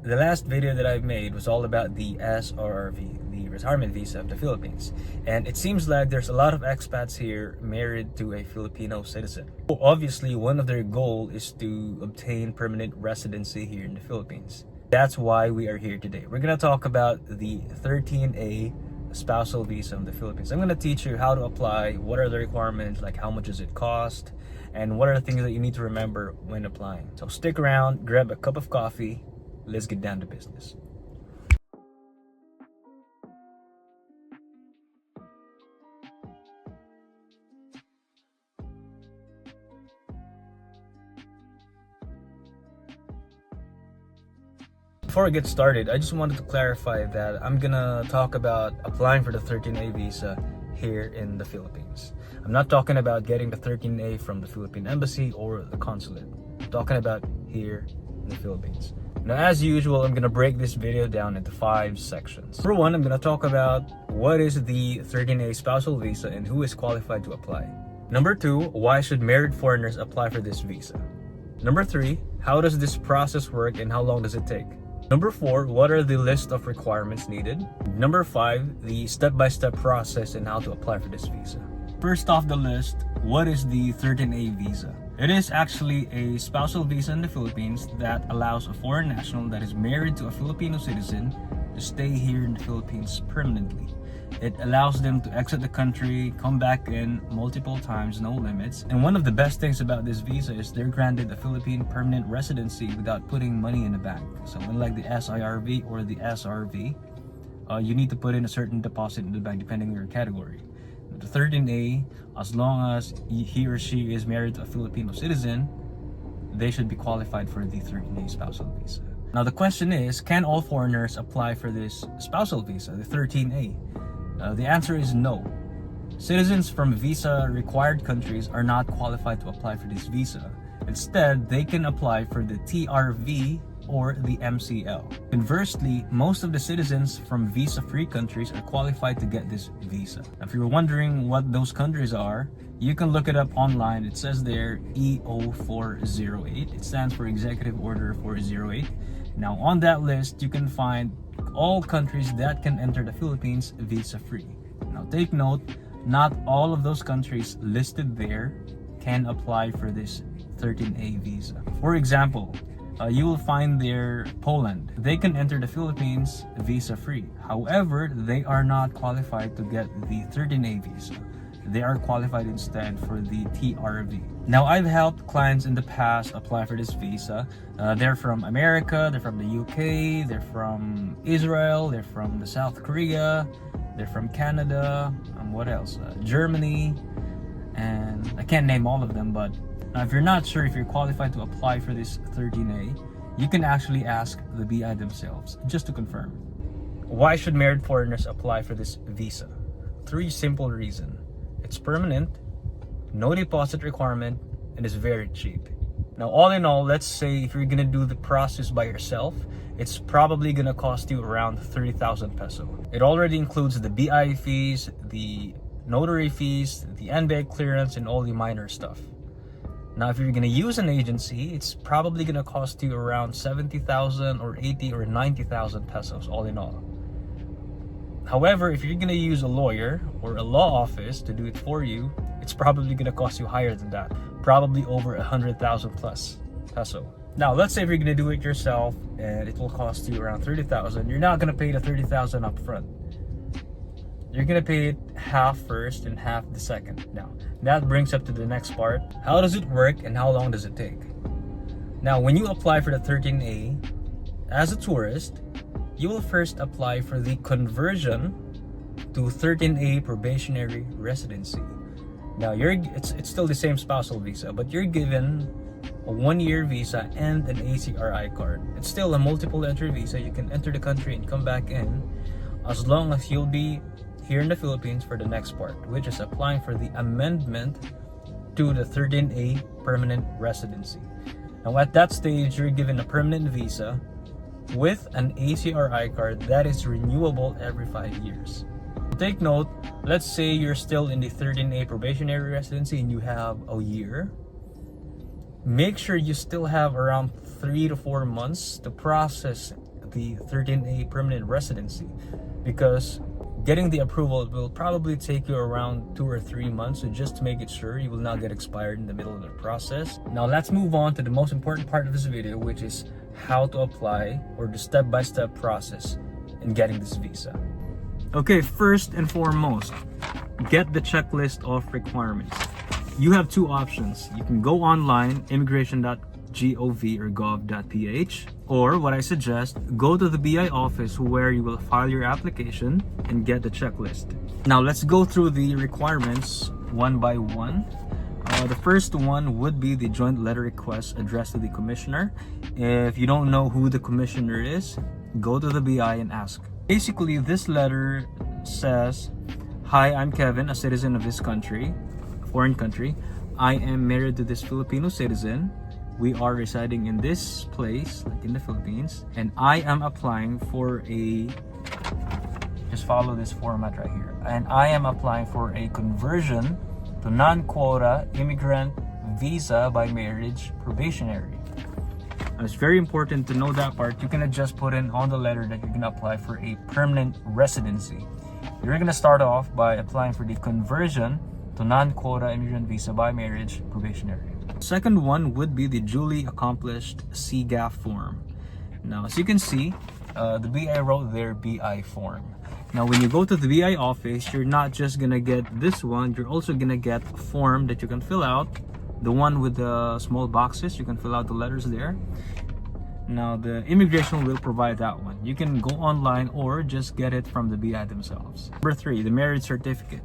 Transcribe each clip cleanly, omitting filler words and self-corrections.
The last video that I've made was all about the SRV, the retirement visa of the Philippines. And it seems like there's a lot of expats here married to a Filipino citizen. So obviously, one of their goal is to obtain permanent residency here in the Philippines. That's why we are here today. We're gonna talk about the 13A Spousal Visa of the Philippines. I'm gonna teach you how to apply, what are the requirements, like how much does it cost, and what are the things that you need to remember when applying. So stick around, grab a cup of coffee, let's get down to business. Before I get started, I just wanted to clarify that I'm gonna talk about applying for the 13A visa here in the Philippines. I'm not talking about getting the 13A from the Philippine Embassy or the consulate. I'm talking about here in the Philippines. Now, as usual, I'm gonna break this video down into 5 sections. For one, I'm gonna talk about what is the 13A spousal visa and who is qualified to apply. Number 2, why should married foreigners apply for this visa? Number 3, how does this process work and how long does it take? Number 4, what are the list of requirements needed? Number 5, the step-by-step process and how to apply for this visa. First off the list, what is the 13A visa? It is actually a spousal visa in the Philippines that allows a foreign national that is married to a Filipino citizen to stay here in the Philippines permanently. It allows them to exit the country, come back in multiple times, no limits. And one of the best things about this visa is they're granted a Philippine permanent residency without putting money in the bank. So unlike the SIRV or the SRV, you need to put in a certain deposit in the bank depending on your category. The 13A, as long as he or she is married to a Filipino citizen, they should be qualified for the 13A spousal visa. Now the question is, can all foreigners apply for this spousal visa, the 13A? The answer is no. Citizens from visa required countries are not qualified to apply for this visa. Instead, they can apply for the TRV or the MCL. Conversely, most of the citizens from visa-free countries are qualified to get this visa. If you're wondering what those countries are, you can look it up online. It says there EO408. It stands for Executive Order 408. Now on that list, you can find all countries that can enter the Philippines visa-free. Now take note, not all of those countries listed there can apply for this 13A visa. For example, you will find there Poland. They can enter the Philippines visa-free. However, they are not qualified to get the 13A visa. They are qualified instead for the TRV. Now, I've helped clients in the past apply for this visa. They're from America, they're from the UK, they're from Israel, they're from the South Korea, they're from Canada, what else? Germany, and I can't name all of them, but if you're not sure if you're qualified to apply for this 13A, you can actually ask the BI themselves, just to confirm. Why should married foreigners apply for this visa? 3 simple reasons. It's permanent, no deposit requirement, and it's very cheap. Now, all in all, let's say if you're gonna do the process by yourself, it's probably gonna cost you around 30,000 peso. It already includes the BI fees, the notary fees, the NBAG clearance, and all the minor stuff. Now, if you're gonna use an agency, it's probably gonna cost you around 70,000 or 80 or 90,000 pesos, all in all. However, if you're gonna use a lawyer or a law office to do it for you, it's probably gonna cost you higher than that, probably over 100,000 plus peso. Now, let's say if you're gonna do it yourself and it will cost you around 30,000, you're not gonna pay the 30,000 up front. You're gonna pay it half first and half the second. Now, that brings up to the next part. How does it work and how long does it take? Now, when you apply for the 13A, as a tourist, you will first apply for the conversion to 13A probationary residency. Now, it's still the same spousal visa, but you're given a 1-year visa and an ACRI card. It's still a multiple entry visa. You can enter the country and come back in as long as you'll be here in the Philippines for the next part, which is applying for the amendment to the 13A permanent residency. Now, at that stage, you're given a permanent visa with an ACRI card that is renewable every 5 years. Take note, let's say you're still in the 13A probationary residency and you have a year. Make sure you still have around 3 to 4 months to process the 13A permanent residency, because getting the approval will probably take you around 2 or 3 months. So just to make it sure you will not get expired in the middle of the process. Now let's move on to the most important part of this video, which is how to apply, or the step-by-step process in getting this visa. Okay, first and foremost, get the checklist of requirements. You have two options. You can go online, immigration.gov or gov.ph, or what I suggest, go to the BI office where you will file your application and get the checklist. Now let's go through the requirements one by one. The first one would be the joint letter request addressed to the commissioner. If you don't know who the commissioner is, go to the BI and ask. Basically, this letter says, "Hi, I'm Kevin, a citizen of this country, a foreign country. I am married to this Filipino citizen. We are residing in this place, like in the Philippines, and I am applying for a," just follow this format right here, "and I am applying for a conversion to non-quota immigrant visa by marriage probationary." It's very important to know that part. You can just put in on the letter that you're gonna apply for a permanent residency. You're gonna start off by applying for the conversion to non-quota immigrant visa by marriage probationary. Second one would be the duly accomplished CGAF form. Now, as you can see, the BI wrote their BI form. Now, when you go to the BI office, you're not just gonna get this one, you're also gonna get a form that you can fill out. The one with the small boxes, you can fill out the letters there. Now, the immigration will provide that one. You can go online or just get it from the BI themselves. Number 3, the marriage certificate.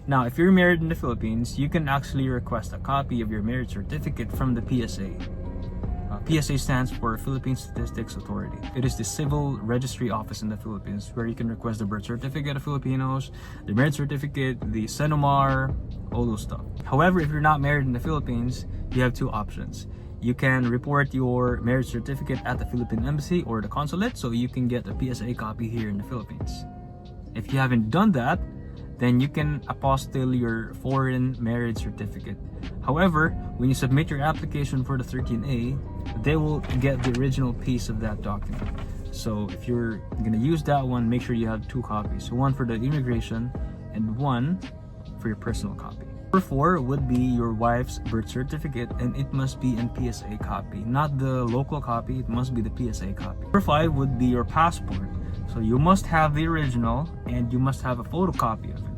Now, if you're married in the Philippines, you can actually request a copy of your marriage certificate from the PSA. PSA stands for Philippine Statistics Authority. It is the civil registry office in the Philippines where you can request the birth certificate of Filipinos, the marriage certificate, the CENOMAR, all those stuff. However, if you're not married in the Philippines, you have two options. You can report your marriage certificate at the Philippine Embassy or the consulate so you can get a PSA copy here in the Philippines. If you haven't done that, then you can apostille your foreign marriage certificate. However, when you submit your application for the 13A, they will get the original piece of that document. So if you're gonna use that one, make sure you have two copies. One for the immigration and one for your personal copy. Number 4 would be your wife's birth certificate, and it must be in PSA copy, not the local copy, it must be the PSA copy. Number 5 would be your passport. So you must have the original and you must have a photocopy of it.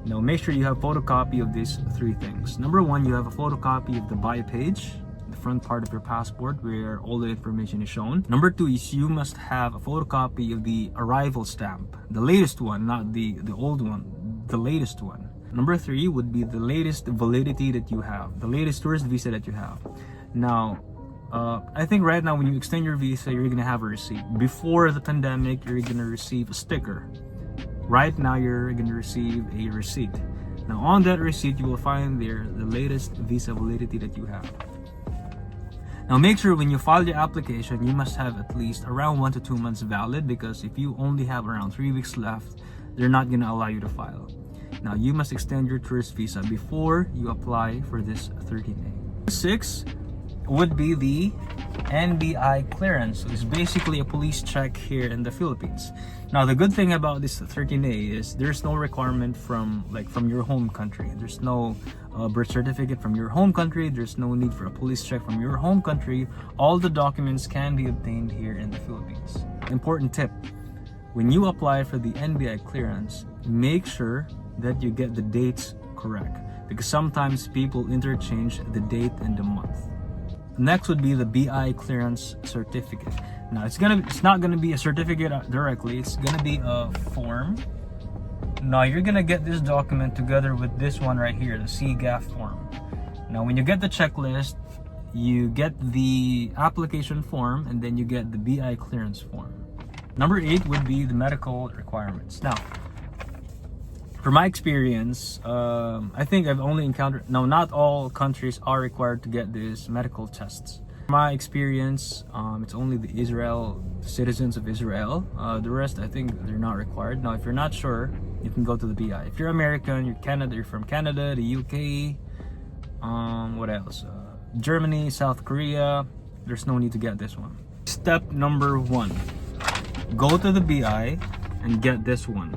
Now make sure you have a photocopy of these 3 things. Number 1, you have a photocopy of the bio page, the front part of your passport where all the information is shown. Number 2 is you must have a photocopy of the arrival stamp, the latest one, not the old one, the latest one. Number 3 would be the latest validity that you have, the latest tourist visa that you have. Now, I think right now when you extend your visa, you're gonna have a receipt. Before the pandemic, you're gonna receive a sticker. Right now, you're gonna receive a receipt. Now, on that receipt, you will find there the latest visa validity that you have. Now, make sure when you file your application, you must have at least around 1 to 2 months valid, because if you only have around 3 weeks left, they're not gonna allow you to file. Now, you must extend your tourist visa before you apply for this 13A. 6 would be the NBI clearance. It's basically a police check here in the Philippines. Now, the good thing about this 13A is there's no requirement from your home country. There's no birth certificate from your home country. There's no need for a police check from your home country. All the documents can be obtained here in the Philippines. Important tip: when you apply for the NBI clearance, make sure that you get the dates correct, because sometimes people interchange the date and the month. Next would be the BI clearance certificate. Now, it's not gonna be a certificate directly. It's gonna be a form. Now, you're gonna get this document together with this one right here, the CGAF form. Now, when you get the checklist, you get the application form, and then you get the BI clearance form. Number 8 would be the medical requirements. Now, for my experience, I think I've only encountered, no, not all countries are required to get these medical tests. For my experience, it's only the citizens of Israel. The rest, I think they're not required. Now, if you're not sure, you can go to the BI. If you're American, you're from Canada, the UK, what else? Germany, South Korea, there's no need to get this one. Step number 1. go to the BI and get this one.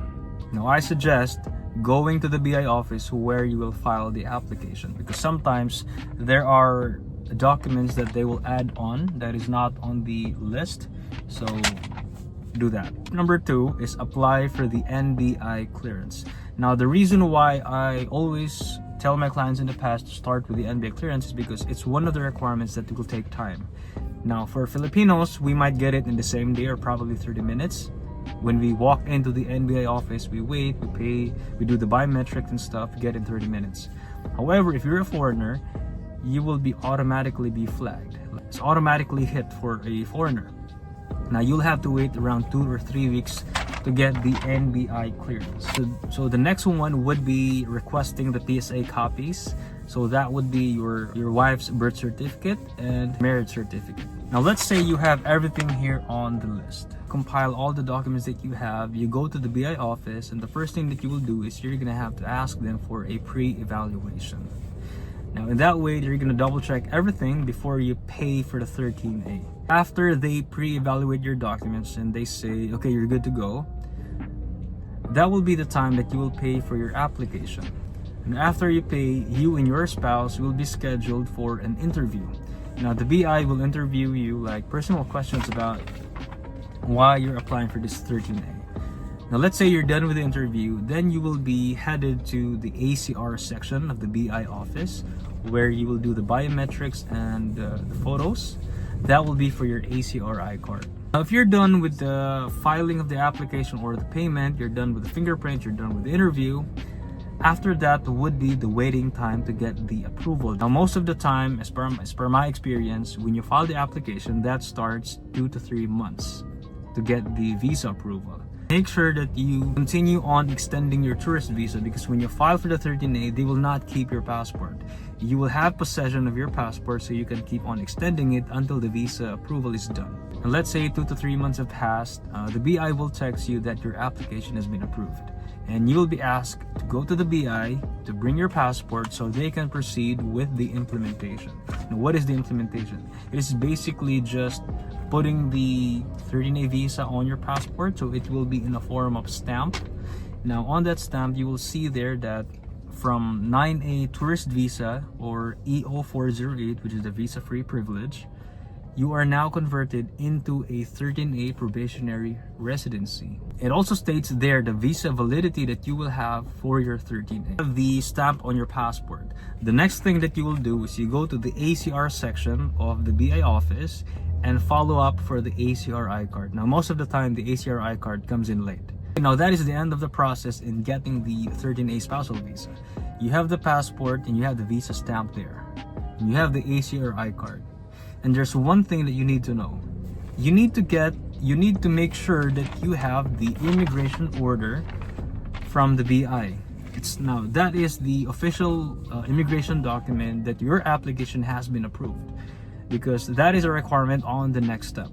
Now I suggest going to the BI office where you will file the application, because sometimes there are documents that they will add on that is not on the list, so do that. Number 2 is apply for the NBI clearance. Now the reason why I always tell my clients in the past to start with the NBI clearance is because it's one of the requirements that will take time. Now for Filipinos, we might get it in the same day or probably 30 minutes. When we walk into the NBI office, we wait, we pay, we do the biometrics and stuff, get in 30 minutes. However, if you're a foreigner, you will be automatically flagged. It's automatically hit for a foreigner. Now you'll have to wait around 2 or 3 weeks to get the NBI clearance. So the next one would be requesting the PSA copies. So that would be your wife's birth certificate and marriage certificate. Now let's say you have everything here on the list. Compile all the documents that you have. You go to the BI office, and the first thing that you will do is you're gonna have to ask them for a pre-evaluation. Now in that way, you're gonna double check everything before you pay for the 13A. After they pre-evaluate your documents and they say, okay, you're good to go, that will be the time that you will pay for your application. And after you pay, you and your spouse will be scheduled for an interview. Now the BI will interview you like personal questions about why you're applying for this 13A. Now let's say you're done with the interview, then you will be headed to the ACR section of the BI office, where you will do the biometrics and the photos. That will be for your ACRI card. Now if you're done with the filing of the application or the payment, you're done with the fingerprint, you're done with the interview, after that would be the waiting time to get the approval. Now most of the time, as per my experience, when you file the application, that starts 2 to 3 months to get the visa approval. Make sure that you continue on extending your tourist visa, because when you file for the 13A, they will not keep your passport. You will have possession of your passport, so you can keep on extending it until the visa approval is done. And let's say 2 to 3 months have passed, the BI will text you that your application has been approved. And you will be asked to go to the BI to bring your passport so they can proceed with the implementation. Now, what is the implementation? It is basically just putting the 13A visa on your passport, so it will be in a form of stamp. Now on that stamp, you will see there that from 9A tourist visa or EO408, which is the visa-free privilege, you are now converted into a 13A probationary residency. It also states there the visa validity that you will have for your 13A. Have the stamp on your passport. The next thing that you will do is you go to the ACR section of the BI office and follow up for the ACRI card. Now most of the time, the ACRI card comes in late. Now that is the end of the process in getting the 13A spousal visa. You have the passport and you have the visa stamp there. And you have the ACRI card. And there's one thing that you need to know. You need to make sure that you have the immigration order from the BI. That is the official immigration document that your application has been approved, because that is a requirement on the next step,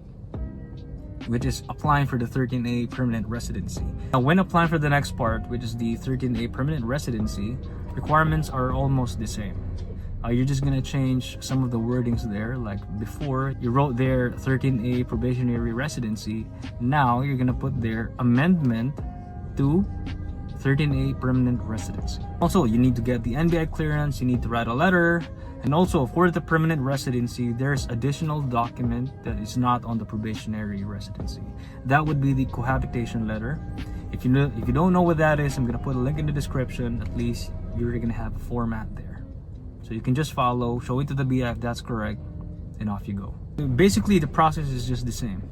which is applying for the 13A permanent residency. Now when applying for the next part, which is the 13A permanent residency, requirements are almost the same. You're just gonna change some of the wordings there. Like before, you wrote there 13A probationary residency. Now you're gonna put there amendment to 13A permanent residency. Also, you need to get the NBI clearance, you need to write a letter, and also for the permanent residency, there's additional document that is not on the probationary residency. That would be the cohabitation letter. If you don't know what that is, I'm gonna put a link in the description. At least you're gonna have a format there. So you can just follow, show it to the BI if that's correct, and off you go. Basically, the process is just the same.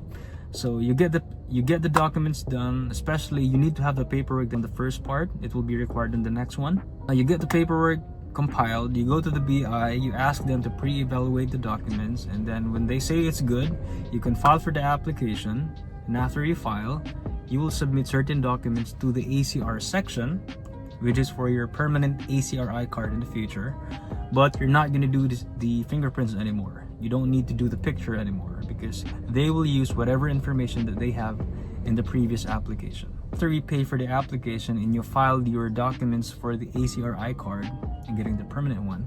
So you get the documents done. Especially, you need to have the paperwork in the first part. It will be required in the next one. You get the paperwork compiled. You go to the BI. You ask them to pre-evaluate the documents, and then when they say it's good, you can file for the application. And after you file, you will submit certain documents to the ACR section, which is for your permanent ACRI card in the future. But you're not going to do the fingerprints anymore. You don't need to do the picture anymore, because they will use whatever information that they have in the previous application. After you pay for the application and you file your documents for the ACRI card and getting the permanent one,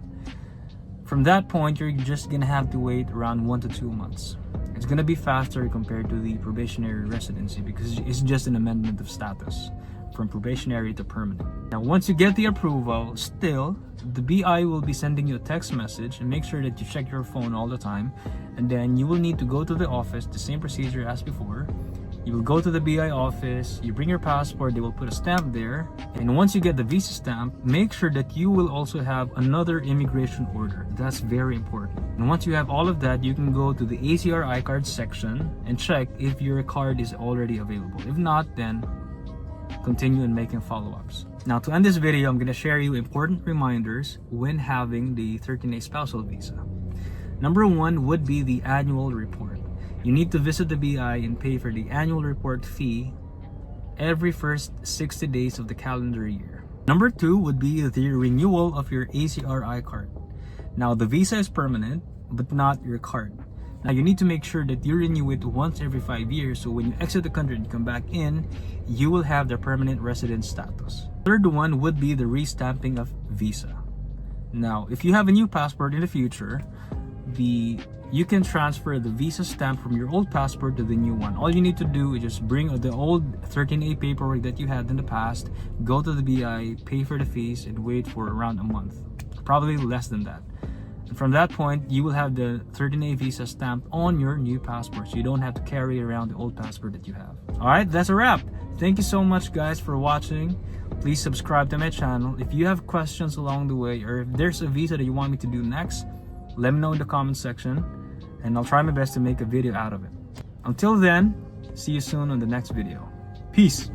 From that point, you're just gonna have to wait around 1 to 2 months. It's gonna be faster compared to the probationary residency because it's just an amendment of status from probationary to permanent. Now, once you get the approval, still, the BI will be sending you a text message, and make sure that you check your phone all the time. And then you will need to go to the office, the same procedure as before. You will go to the BI office, you bring your passport, they will put a stamp there. And once you get the visa stamp, make sure that you will also have another immigration order. That's very important. And once you have all of that, you can go to the ACR iCard section and check if your card is already available. If not, then continue in making follow-ups. Now, to end this video, I'm going to share you important reminders when having the 13A Spousal Visa. Number 1 would be the annual report. You need to visit the BI and pay for the annual report fee every first 60 days of the calendar year. Number 2 would be the renewal of your ACR iCard. Now, the visa is permanent, but not your card. Now, you need to make sure that you renew it once every 5 years, so when you exit the country and come back in, you will have the permanent resident status. Third one would be the restamping of visa. Now, if you have a new passport in the future, you can transfer the visa stamp from your old passport to the new one. All you need to do is just bring the old 13A paperwork that you had in the past, go to the BI, pay for the fees, and wait for around a month. Probably less than that. And from that point, you will have the 13A visa stamped on your new passport, so you don't have to carry around the old passport that you have. Alright, that's a wrap. Thank you so much, guys, for watching. Please subscribe to my channel. If you have questions along the way, or if there's a visa that you want me to do next, let me know in the comment section, and I'll try my best to make a video out of it. Until then, see you soon on the next video. Peace!